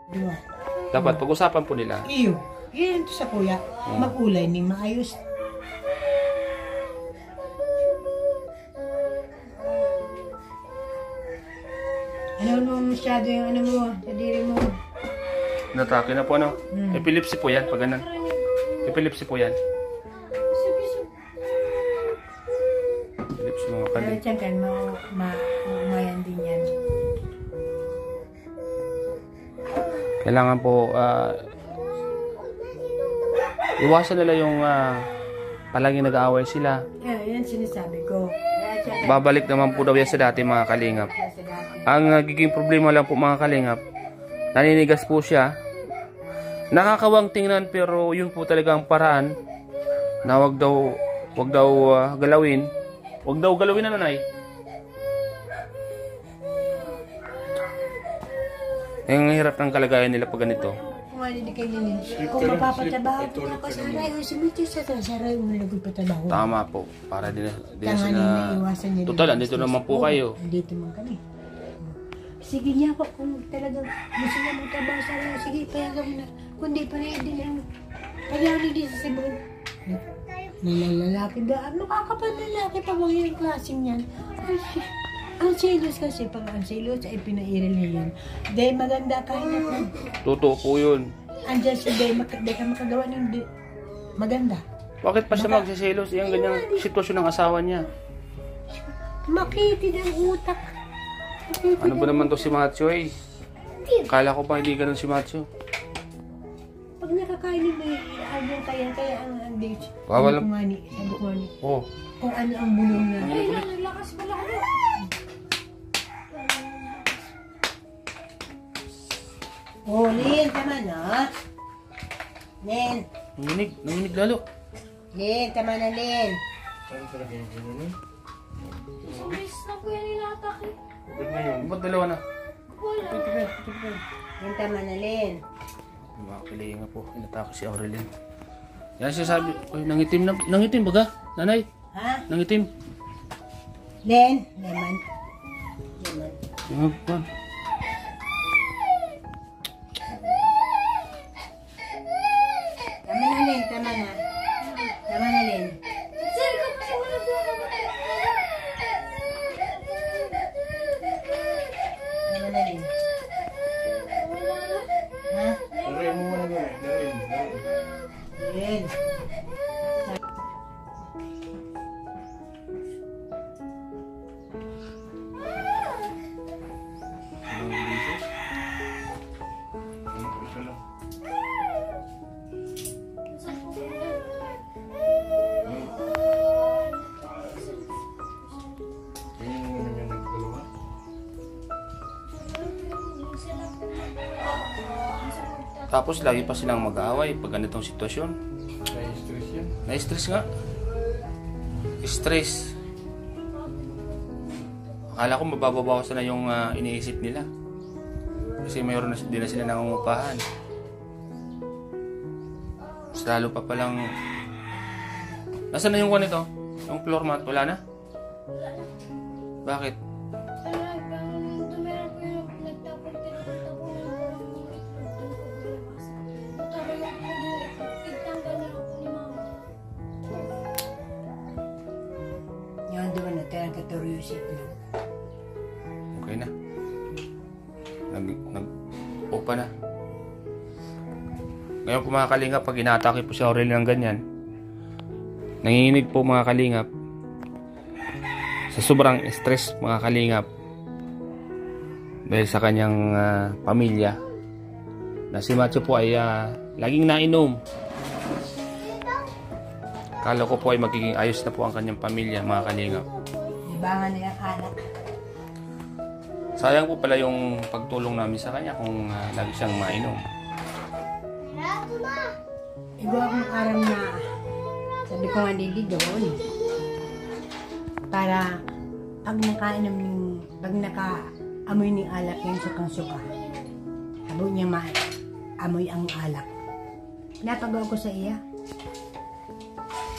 Diba? Dapat pag-usapan po nila. Iyo. Yan ito sa kuya. Mag-ulay ni maayos. Ano masyado yung ano mo, sa diri mo. Natake na po ano. Epilepsy po yan, pag ganun. Epilepsy po yan. Epilepsy mga Pero kali. tiyan kan, umayan din yan. Kailangan po iwasan nila yung palaging nag-aaway sila. Yan sinasabi ko. Babalik naman po daw yan sa dati mga kalingap. Ang nagiging problema lang po mga kalingap, naninigas po siya. Nakakawang tingnan pero yun po talaga ang paraan na wag daw galawin. Wag daw galawin na nanay. Ang hirap ng kalagayan nila pag ganito. Kung ano di kayo nila. Kung mapapatabaho ito na kasaray, o sumiti sa kasaray, umalagod patabaho. Tama po. Para din Tanganin na iwasan nila. Total, andito naman po kayo. Andito man kami. Sige niya po, kung talagang gusto niya magtrabaho sa akin, sige, payagan mo na. Kung di pa rin, hindi lang. Payagan din sa Cebu. Nilalalaki ba? Makakapal na lalaki pa mga yung klaseng yan. Ay, ang selos kasi, pag ang selos ay pinairal niya yun. Dahil maganda kahit na. Totoo po yun. Andiyan si Day, di ka makagawa ng maganda. Bakit pa siya magsiselos? Yung ganyang sitwasyon ng asawa niya. Makitid ang utak. Ano ba naman to si Macho eh? Kala ko pa hindi ganun si Macho. Pag nakakain mo yung kaya ang date. Bawal. Sabi ko nga ni. Oh. Kung ano ang bulong na. Ay, naglakas pala ako. Oh, Lin, tama na. Lin, Nanginig lalo. Lin, tama na, Lin. Isang beses na po yan inaatake. Ba't dalawa na? Wala. Lin, tama na, Lin. Mga kalinga po. Inatake si Aurelien. Yan siya sabi. Uy, nangitim na. Nangitim baga? Nanay? Ha? Nangitim. Lin, lemon. Lemon. Yung pan. Tama na, Lin, tama na. Tama na, Lin. Sir, kasi wala po ako. Tama na, Lin. Ha? Lin. Tapos lagi pa silang mag-aaway pag ganitong sitwasyon. Na-stress yan. Na-stress nga. Stress. Akala ko mababawasan na yung iniisip nila. Kasi mayroon na din na sila nangungupahan. Mas lalo pa palang... Nasaan na yung kwan ito? Yung floor mat? Wala na? Bakit? Talagang tumira po yung nagtapon, tinatapon na lang po yung itlog. Tara yung po din, itanggal na lang po ni mama. Yan doon na tayo katoryosit na. Okay na. Nag-opa na. Ngayon po mga kalingap, pag inaatake po si Aurelien ng ganyan, nanginginig po mga kalingap. Sa sobrang stress mga kalingap. Dahil sa kanyang pamilya. Na si Macho po ay laging nainom. Kala ko po ay magiging ayos na po ang kanyang pamilya mga kalingap. Libangan na yung anak. Sayang po pala yung pagtulong namin sa kanya kung lagi siyang mainom. Iba akong araw na sabi ko nga didi doon. Para pag nakainom ng, pag nakaamoy ng alak yung sukang-suka, habo niya maamoy ang alak. Napagawa ko sa iya.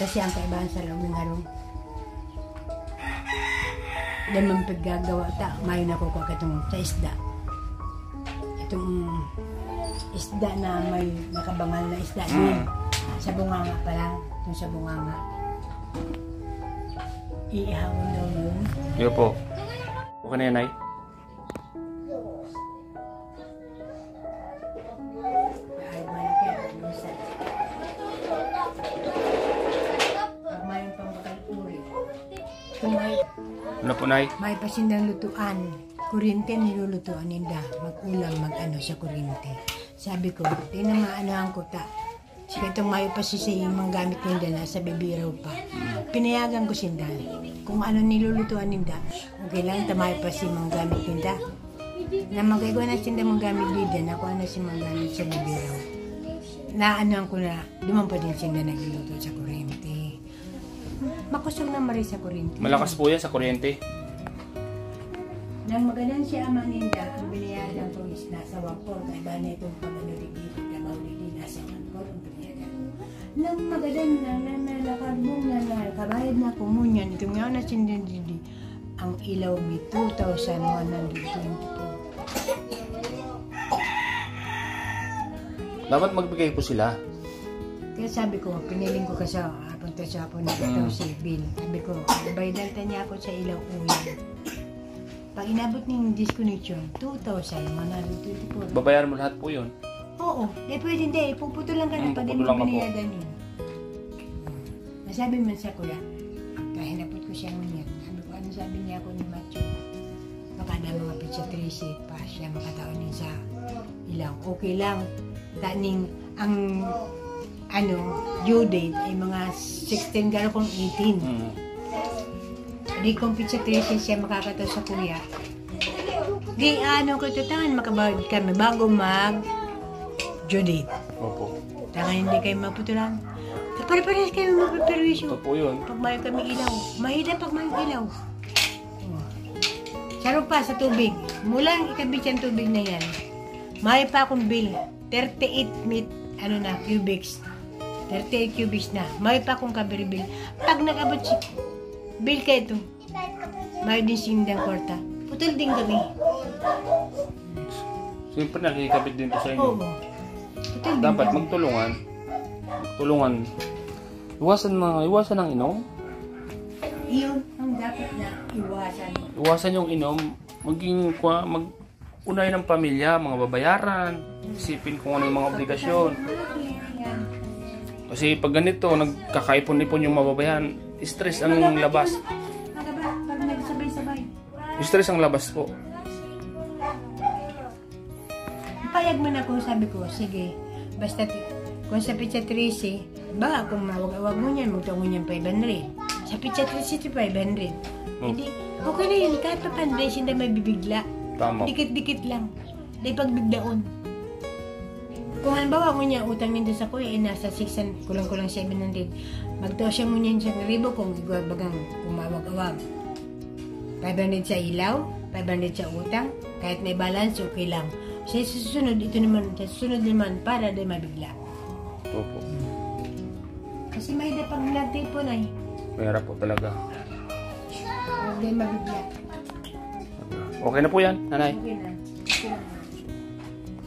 Kasi ang kaibahan sa loob ng harong. Damang paggagawa ta, may nakukuha ka itong sa isda. Itong isda na may nakabangal na isda din. Sa bunganga pa lang. Yung sa bunganga. Iihawin daw yun. Yo po. Okay na yan, Nay? Ay, malaki ang minsan. Pag may pangkakalpuri. Kung Ano po, Nay? may pasindang lutuan, kuryente nilulutuan ninda. Mag-ulam, mag-ano sa kuryente. Sabi ko, tinamaanohan ko ta. Sige itong mayo pa sisayang mga gamit ninda na sa bibiraw pa. Pinayagan ko sinda. Kung ano nilulutuan ninda, okay lang, tamayo pa si mga gamit ninda. Na magagawa na sinda mga gamit ninda, nakuha na si mga gamit sa bibiraw. Naanohan ko na, duman pa din sinda nagluluto sa kuryente. Makusog na mari sa kuryente. Malakas po yan sa kuryente. Nang maganan si ama ninda, ang binayagan ko is nasa wapor. Kaya ba na itong pag-anulig dito, kamauli din nasa wapor, ang binayagan ko. Nang maganan na nalakarbong na kabayad na kumunyan, ito nga na sindindi, ang ilaw mi 2,124. Dapat magbigay po sila. Kaya sabi ko, piniling ko kasi punta sa ako na ito si Bill. Sabi ko, baydalta niya ako sa ilaw uyan. Pag inabot ng disconnection, 2,124. Babayaran mo lahat po yun. Oo, pwede hindi. Puputulan ka na pag di puputulan mo ka po. binayadan yun. Nasabi man sa kuya, kahinapot ko siya ngunyan. Sabi ko, ano sabi niya ako ni Macho? Baka na mga pizza 3 pa siya makataon din sa ilaw. Okay lang. Taning ang due date ay mga 16 garo kong 18. Di kung pizza 3 siya makakataw sa kuya. Di ko tutangan makabawid kami bago mag due date. Opo. Tangan hindi kayo maputulan. Pare-parehas kayo magpaperwisyo. Ito po yun. Pag may kami ilaw. Mahida pag may ilaw. Sarap pa sa tubig. Mulang ikabit yung tubig na yan. May pa akong bill. 38 cubics. 38 cubics na. May pa akong kabiri bill. Pag nakabot si bill ka ito, may din sindang kwarta. Putol din kami. Siyempre nakikabit din po sa inyo. Oo. Putol din Dapat kami. magtulungan. Tulungan. Iwasan ng inom. Iyon ang dapat na iwasan. Iwasan yung inom. Mag-unay ng pamilya, mga babayaran. Isipin kung ano yung mga obligasyon. Kasi pag ganito, nagkakaipon-ipon yung mababayan, stress ang labas. Pag nagsabay-sabay. Stress ang labas po. Payag man ako, sabi ko, sige, basta kung sa pizza 13, baka kung mawag-awag mo niyan, magtungo niyan 500. Sa pizza 13, 500. Hindi, okay na yun, kahit pa 100, hindi may bibigla. Tama. Dikit-dikit lang. Dahil pagbiglaon. Kung halimbawa mo niya, utang nito sa kuya, nasa 600, kulang-kulang 700. Magtaw siya mo niyan sa ribo kung bagang kumawag-awag. 500 sa ilaw, 500 sa utang, kahit may balance, okay lang. Sa susunod, sa susunod naman, para di mabigla. Opo. Kasi may na pag nagtipon ay, Mahirap po talaga. huwag di mabigla. Okay na po yan, nanay. Okay na. Okay na.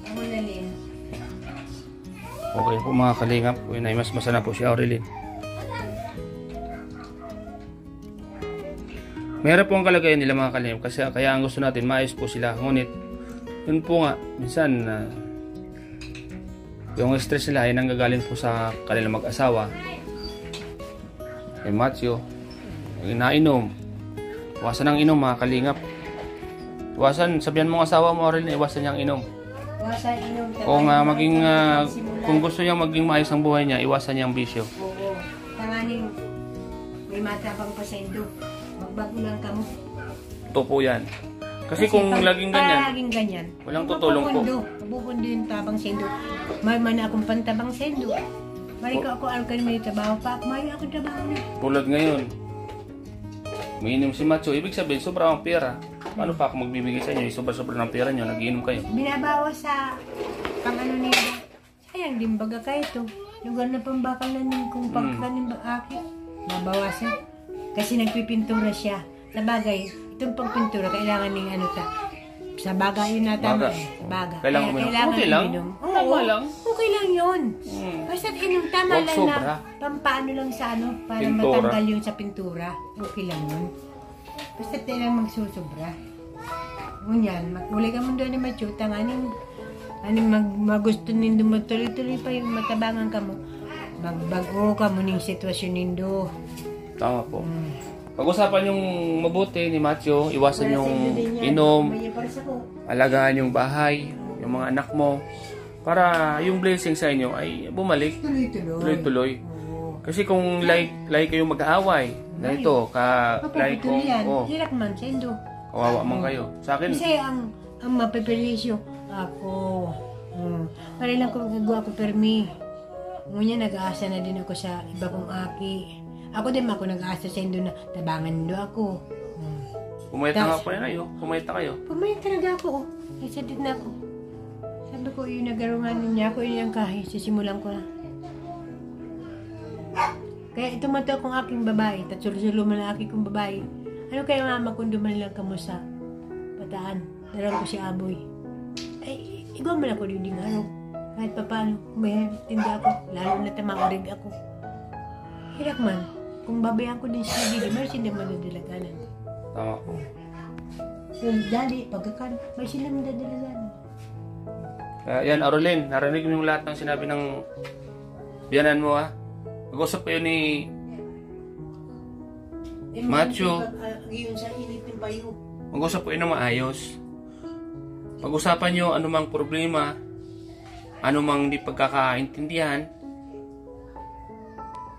Ako na rin. Okay po mga kalingap. Uy, naimasmasa na po si Aurelien. Mahirap po ang kalagayan nila mga kalingap. Kasi kaya ang gusto natin, maayos po sila. Ngunit, yun po nga, minsan, yung stress nila ay nanggagaling po sa kanilang mag-asawa. Kay Matthew, yung nainom. Iwasan ang inom mga kalingap. Iwasan, sabihan mo ang asawa mo rin, iwasan niyang inom. Iwasan inom. Kung kung gusto niya maging maayos ang buhay niya, iwasan niya ang bisyo. Oo. Tanganing may matabang pasendo. Magbago lang ka mo. Ito po yan. Kasi kung laging ganyan, laging ganyan, walang tutulong po. Mapupundo yung tabang sendo. May man akong pantabang sendo. May ko ako alkan may trabaho pa. May ako trabaho na. Tulad ngayon, umiinom si Macho, ibig sabihin, sobra ang pera. Paano pa ako magbibigay sa inyo? Sobra-sobra ng pera nyo, nagiinom kayo. Binabawas sa pang-ano nila. Sayang din baga kayo to. Lugar na pambakal na ng kung pagkanin ba akin. Nabawasan. Kasi nagpipintura siya. Sa bagay, itong pagpintura, kailangan ng ano ta. Sa baga yun na tama Baga. eh. Baga. Kailangan uminom. Okay lang. inom. Tama lang. Okay lang yun. Basta inom tama Huwag lang sobra. na pampaano lang sa ano, para Pintura. matanggal yun sa pintura. Okay lang yun. Basta lang magsusobra. Ngunyan, uli ka mo doon na machuta nga magusto nindo magtuloy-tuloy pa yung matabangan ka mo. Magbago ka mo ng sitwasyon nindo. Tama po. Pag-usapan yung mabuti ni Matthew, iwasan yung inom, alagaan yung bahay, yung mga anak mo, para yung blessing sa inyo ay bumalik, tuloy-tuloy. Kasi kung like kayong mag-aaway, na ito, like kung, Hirak man, sendo. kawawa man kayo. Sa akin, Kasi ang mapipilisyo, ako, para lang kung gagawa ko permi. Ngunyan, nag-aasa na din ako sa iba kong aki. Ako din ako nag-aasa sa indo na tabangan do ako. pumayat nga po na kayo. Pumayat na kayo. Pumayag talaga ako. Isa din na ako. Sabi ko, yung nagarungan niya ako, yun yung kahit sisimulan ko na. Kaya itumato akong aking babae, tatsulo-sulo man ang aking kong babae. Ano kaya mama kung duman lang kamo sa pataan? Darang ko si Aboy. Ay, igaw man ako din araw. Kahit pa paano, may tinda ako, lalo na tamaorig ako. Hirak man, kung babayan ko din siya dili, may sila madadalaganan. Tama po. Yung dali, pagkakan, may sila madadalaganan. Yan, Arolene, narinig mo yung lahat ng sinabi ng biyanan mo, ha? Mag-usap kayo ni Matthew. Yung sa init ng bayo. Mag-usap kayo ng maayos. Pag-usapan nyo anumang problema, anumang di pagkakaintindihan,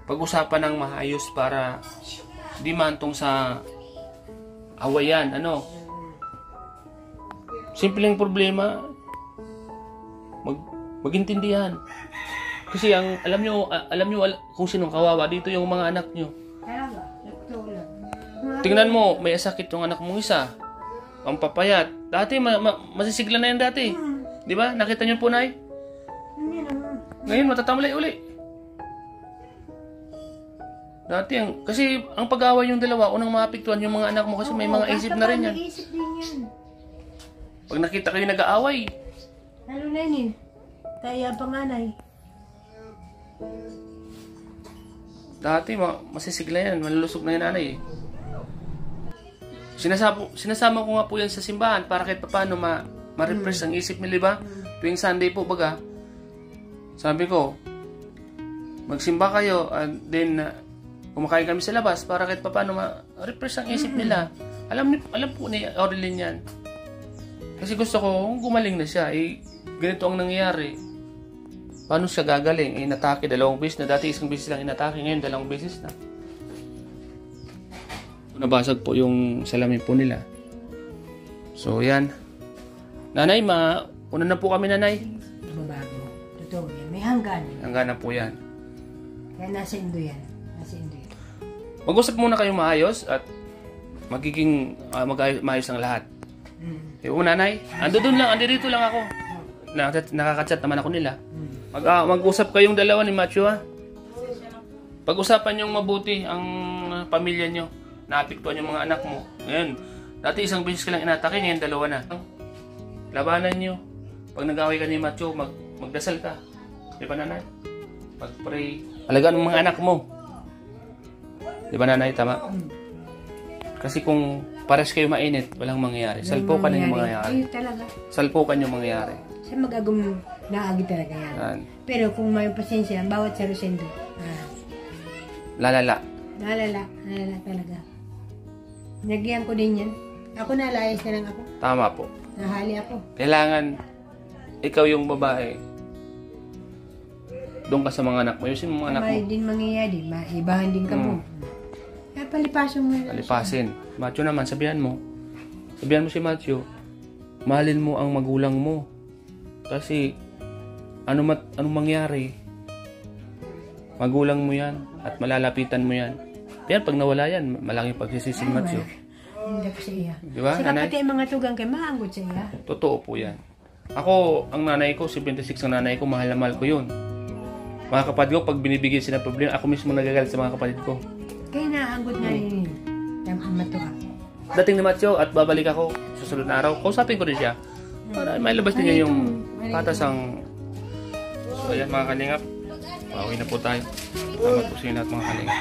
pag-usapan ng maayos para di mantong sa awayan. Simpleng problema, magintindihan. Kasi alam nyo kung sinong kawawa dito yung mga anak nyo. Talaga, ito lang. Tingnan mo, may sakit yung anak mong isa. Ang papayat. Dati, masisigla na yan dati. Di ba? Nakita nyo po, Nay? Ngayon, matatamlay uli. Dati, kasi ang pag-away yung dalawa, unang maapektuhan yung mga anak mo kasi may mga isip na rin yan. May isip din yan. Pag nakita kayo nag-aaway, Lalo na yun eh. Kaya panganay. dati, masisigla yan. Malulusog na yung nanay eh. Sinasama ko nga po yan sa simbahan para kahit paano ma-refresh ang isip nila, ba? Tuwing Sunday po, baga. Sabi ko, magsimba kayo and then kumakain kami sa labas para kahit paano ma-refresh ang isip nila. Alam po ni Aurelien yan. Kasi gusto ko, kung gumaling na siya, ganito ang nangyayari. Paano siya gagaling? Inatake 2 beses na. Dati 1 beses lang inatake, ngayon 2 beses na. Nabasag po yung salamin po nila. So, yan. Nanay, una na po kami, Nanay. Mabago. Totoo yan. May hanggan. Hanggang na po yan. Kaya nasa indo yan. Nasa indo yan. Mag-usap muna kayong maayos at magiging maayos ang lahat. Yung Nanay, dito lang ako. Nakaka-chat naman ako nila. Mag-usap kayong dalawa ni Matthew, ha? Pag-usapan yung mabuti ang pamilya nyo. Naapektuhan yung mga anak mo. Ngayon, dati 1 beses ka lang inatake, ngayon 2 na. Labanan nyo. Pag nag-away ka ni Matthew, magdasal ka. Di ba, Nanay? Pag-pray. Alagaan mo mga anak mo. Di ba, Nanay? Tama? Kasi kung pares kayo mainit, walang mangyayari. Salpukan yung mangyayari. Ayun talaga. Salpukan yung mangyayari. Sa mag-agong naagi talaga yan. Yan. Pero kung may pasensya, bawat sa Rosendo, Lalala. nalala talaga. Nagyan ko din yan. Ako nalayas na lang ako. Tama po. Nahali ako. Kailangan ikaw yung babae. Doon ka sa mga anak mo. Ayusin mo mga anak mo. May din mangyayari. Maibahan din ka mo. Kaya palipasin mo. Alipasin. Matthew naman, sabihan mo. Sabihan mo si Matthew, mahalin mo ang magulang mo. Kasi, anong mangyari, magulang mo yan at malalapitan mo yan. Pero pag nawala yan, malaking pagsisisi ni Matthew. Hindi ko sa iya. Di ba, Saka Nanay? pati ang mga tugang kay maanggot sa iya. Totoo po yan. Ako, ang nanay ko, 76 ang nanay ko, mahal na mahal ko yun. Mga kapatid ko, pag binibigyan sila problema, ako mismo nagagalit sa mga kapatid ko. Kaya naanggot nga rin yun. Ang matuwa. Dating ni Matthew at babalik ako, susunod sunod na araw, kausapin ko rin siya. Para may labas din niya yung patas ang... So ayan mga kalingap, pauwi na po tayo. Salamat po sa inyo lahat mga kalingap.